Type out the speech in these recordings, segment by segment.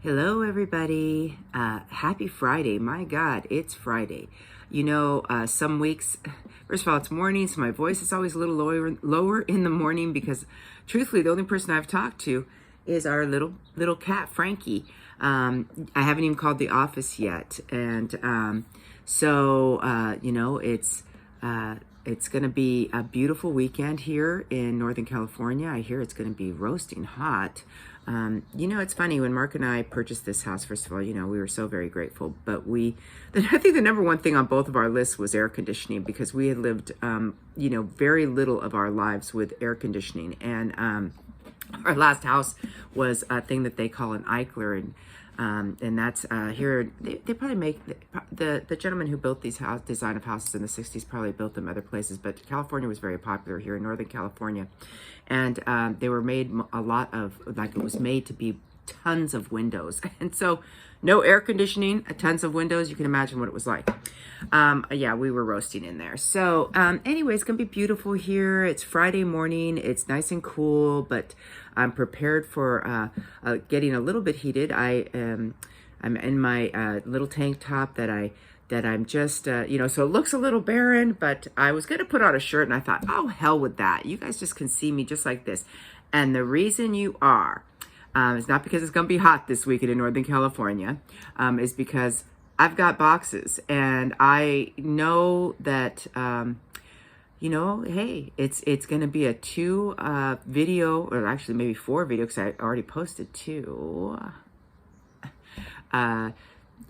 Hello, everybody. Happy Friday. My God, it's Friday. Some weeks, first of all, it's morning, so my voice is always a little lower in the morning because, truthfully, the only person I've talked to is our little cat, Frankie. I haven't even called the office yet, and it's going to be a beautiful weekend here in Northern California. I hear it's going to be roasting hot. It's funny when Mark and I purchased this house, first of all, we were so very grateful, but I think the number one thing on both of our lists was air conditioning because we had lived, very little of our lives with air conditioning. And our last house was a thing that they call an Eichler, and that's here. They probably make the gentleman who built these design of houses in the 60s probably built them other places, but California was very popular here in Northern California, and they were made a lot of, like, it was made to be tons of windows, and so no air conditioning, tons of windows. You can imagine what it was like. Yeah, we were roasting in there. So anyway, it's gonna be beautiful here. It's Friday morning. It's nice and cool, but I'm prepared for getting a little bit heated. I'm in my little tank top that I'm just, so it looks a little barren, but I was going to put on a shirt and I thought, oh, hell with that. You guys just can see me just like this. And the reason you are, it's not because it's going to be hot this weekend in Northern California, is because I've got boxes and I know that, hey, it's going to be a 2 video, or actually maybe 4 video, because I already posted 2,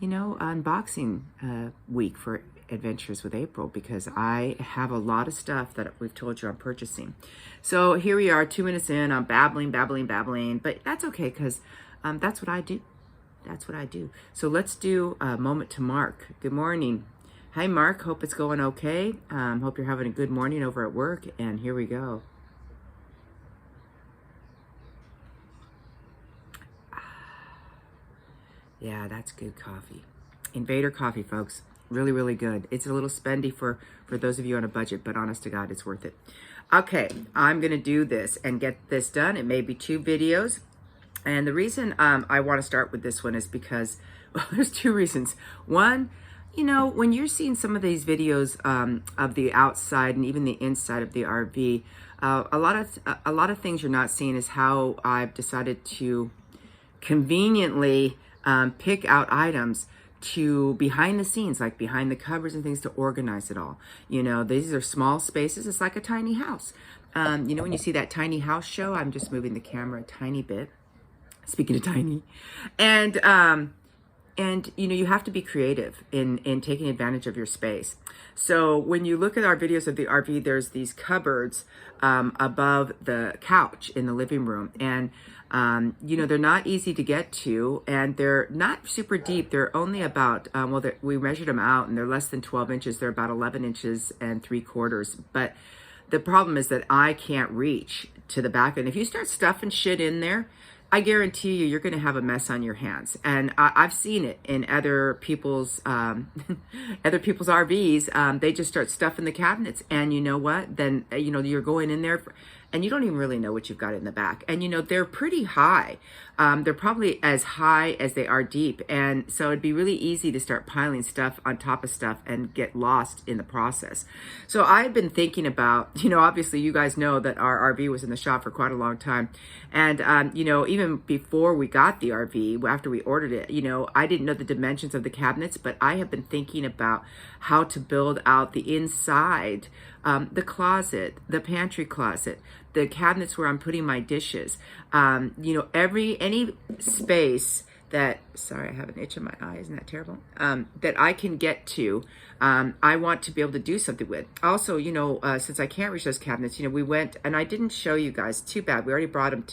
unboxing week for Adventures with April, because I have a lot of stuff that we've told you I'm purchasing. So here we are, 2 minutes in, I'm babbling, but that's okay, because that's what I do. That's what I do. So let's do a moment to Mark. Good morning. Hi, Mark. Hope it's going okay. Hope you're having a good morning over at work. And here we go. Yeah, that's good coffee. Invader coffee, folks. Really, really good. It's a little spendy for those of you on a budget, but honest to God, it's worth it. Okay, I'm going to do this and get this done. It may be 2 videos. And the reason I want to start with this one is because, well, there's 2 reasons. One, when you're seeing some of these videos of the outside and even the inside of the RV, a lot of things you're not seeing is how I've decided to conveniently pick out items to behind the scenes, like behind the covers and things, to organize it all. These are small spaces. It's like a tiny house. When you see that tiny house show, I'm just moving the camera a tiny bit. Speaking of tiny, and you have to be creative in taking advantage of your space. So when you look at our videos of the RV, there's these cupboards above the couch in the living room, and they're not easy to get to, and they're not super deep. They're only about we measured them out, and they're less than 12 inches. They're about 11 inches and 3/4. But the problem is that I can't reach to the back, and if you start stuffing shit in there, I guarantee you're going to have a mess on your hands. And I've seen it in other people's RVs. They just start stuffing the cabinets, and you know what? Then you're going in there, and you don't even really know what you've got in the back. And they're pretty high. They're probably as high as they are deep, and so it'd be really easy to start piling stuff on top of stuff and get lost in the process. So I've been thinking about, obviously you guys know that our RV was in the shop for quite a long time, and even before we got the RV, after we ordered it, I didn't know the dimensions of the cabinets, but I have been thinking about how to build out the inside, the closet, the pantry closet, the cabinets where I'm putting my dishes, any space that, sorry, I have an itch in my eye, isn't that terrible? That I can get to, I want to be able to do something with. Also, since I can't reach those cabinets, we went, and I didn't show you guys, too bad. We already brought them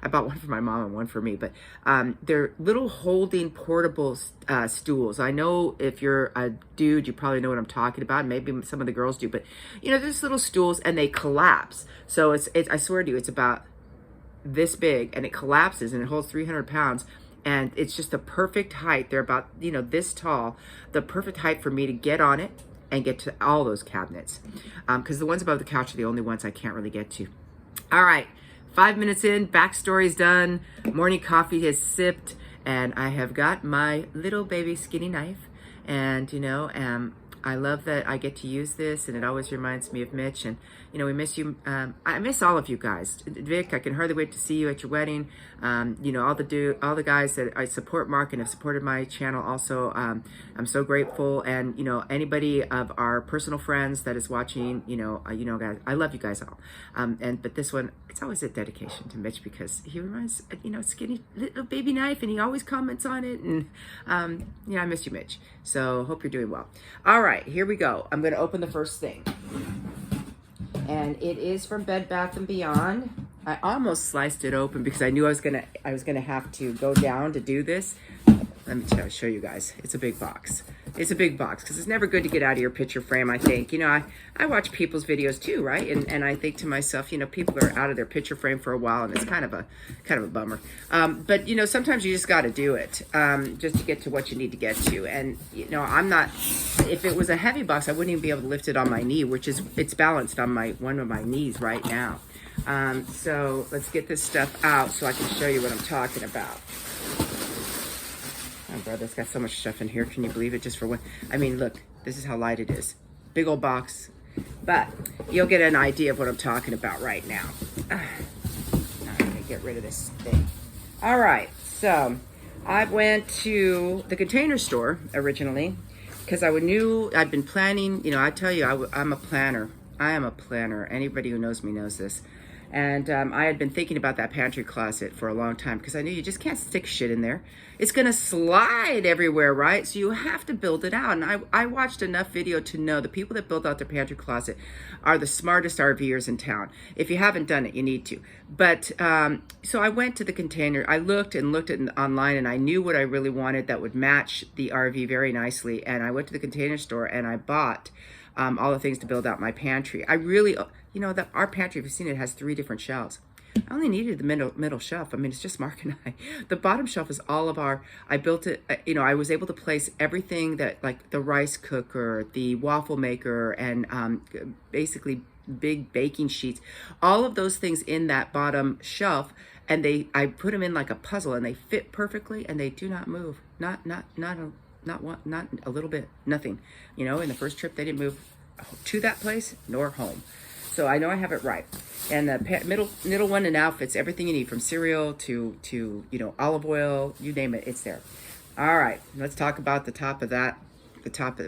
I bought one for my mom and one for me, but they're little holding portable stools. I know if you're a dude, you probably know what I'm talking about. Maybe some of the girls do, but there's little stools and they collapse. So it's I swear to you, it's about this big, and it collapses and it holds 300 pounds. And it's just the perfect height. They're about, this tall, the perfect height for me to get on it and get to all those cabinets. Because the ones above the couch are the only ones I can't really get to. All right, 5 minutes in, backstory's done, morning coffee has sipped, And I have got my little baby skinny knife, and I love that I get to use this, and it always reminds me of Mitch. And we miss you. I miss all of you guys. Vic, I can hardly wait to see you at your wedding. All the guys that I support Mark and have supported my channel also. I'm so grateful. And anybody of our personal friends that is watching, guys, I love you guys all. But this one, it's always a dedication to Mitch, because he reminds skinny little baby knife, and he always comments on it. And I miss you, Mitch. So hope you're doing well. All right, here we go. I'm going to open the first thing. And it is from Bed Bath & Beyond. I almost sliced it open because I knew I was gonna have to go down to do this. Let me show you guys. It's a big box. It's a big box because it's never good to get out of your picture frame, I think. I watch people's videos too, right? And I think to myself, people are out of their picture frame for a while, and it's kind of a bummer. But sometimes you just got to do it just to get to what you need to get to. And I'm not. If it was a heavy box, I wouldn't even be able to lift it on my knee, it's balanced on one of my knees right now. So let's get this stuff out so I can show you what I'm talking about. Oh, brother, it's got so much stuff in here. Can you believe it? Just for one. I mean, look, this is how light it is. Big old box. But you'll get an idea of what I'm talking about right now. I'm going to get rid of this thing. All right. So I went to the Container Store originally because I knew I'd been planning. I tell you, I'm a planner. I am a planner. Anybody who knows me knows this. And I had been thinking about that pantry closet for a long time because I knew you just can't stick shit in there. It's going to slide everywhere, right? So you have to build it out. And I watched enough video to know the people that build out their pantry closet are the smartest RVers in town. If you haven't done it, you need to. But so I went to the container. I looked at online, and I knew what I really wanted that would match the RV very nicely. And I went to the Container Store and I bought all the things to build out my pantry. I really, our pantry, if you've seen it, has 3 different shelves. I only needed the middle shelf. I mean, it's just Mark and I. The bottom shelf is all of I built it, I was able to place everything that, like the rice cooker, the waffle maker, and basically big baking sheets, all of those things in that bottom shelf. And I put them in like a puzzle, and they fit perfectly, and they do not move. Not a little bit, nothing. In the first trip, they didn't move to that place nor home. So I know I have it right. And the middle one and outfits everything you need, from cereal to olive oil, you name it, it's there. All right, let's talk about the top of it,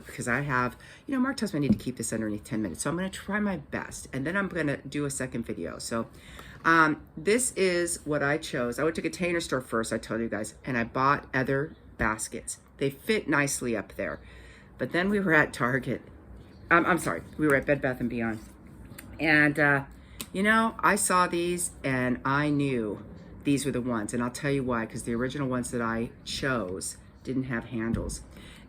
because I have, Mark tells me I need to keep this underneath 10 minutes. So I'm going to try my best, and then I'm going to do a second video. So this is what I chose. I went to Container Store first, I told you guys, and I bought other baskets. They fit nicely up there. But then we were at Target. We were at Bed Bath & Beyond. And, I saw these and I knew these were the ones. And I'll tell you why, because the original ones that I chose didn't have handles.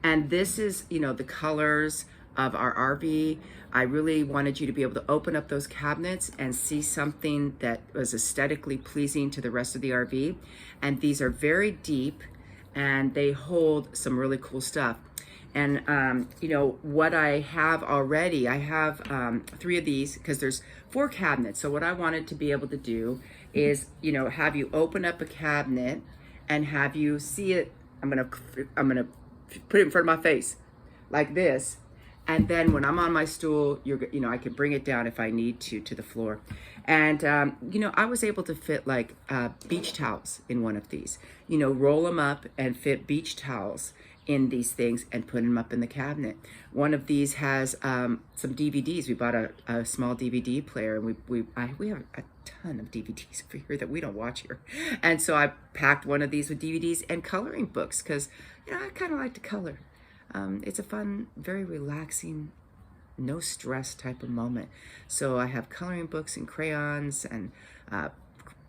And this is, the colors of our RV. I really wanted you to be able to open up those cabinets and see something that was aesthetically pleasing to the rest of the RV. And these are very deep, and they hold some really cool stuff. And, what I have already, I have 3 of these because there's 4 cabinets. So what I wanted to be able to do is, have you open up a cabinet and have you see it. I'm going to put it in front of my face like this. And then when I'm on my stool, I can bring it down if I need to the floor. And, I was able to fit like beach towels in one of these, roll them up and fit beach towels in these things and put them up in the cabinet. One of these has some DVDs. We bought a small DVD player, and we have a ton of DVDs over here that we don't watch here. And so I packed one of these with DVDs and coloring books because, I kind of like to color. It's a fun, very relaxing, no stress type of moment. So I have coloring books and crayons and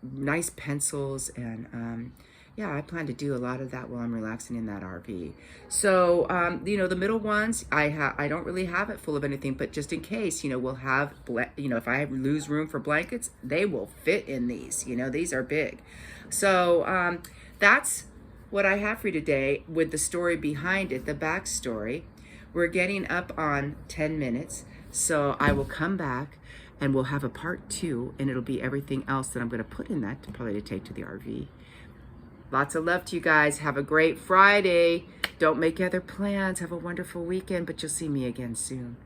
nice pencils, and I plan to do a lot of that while I'm relaxing in that RV. So the middle ones, I don't really have it full of anything, but just in case, we'll have if I lose room for blankets, they will fit in these. These are big. So that's what I have for you today, with the story behind it, the backstory. We're getting up on 10 minutes, so I will come back and we'll have a part 2, and it'll be everything else that I'm going to put in that, probably to take to the RV. Lots of love to you guys. Have a great Friday. Don't make other plans. Have a wonderful weekend, but you'll see me again soon.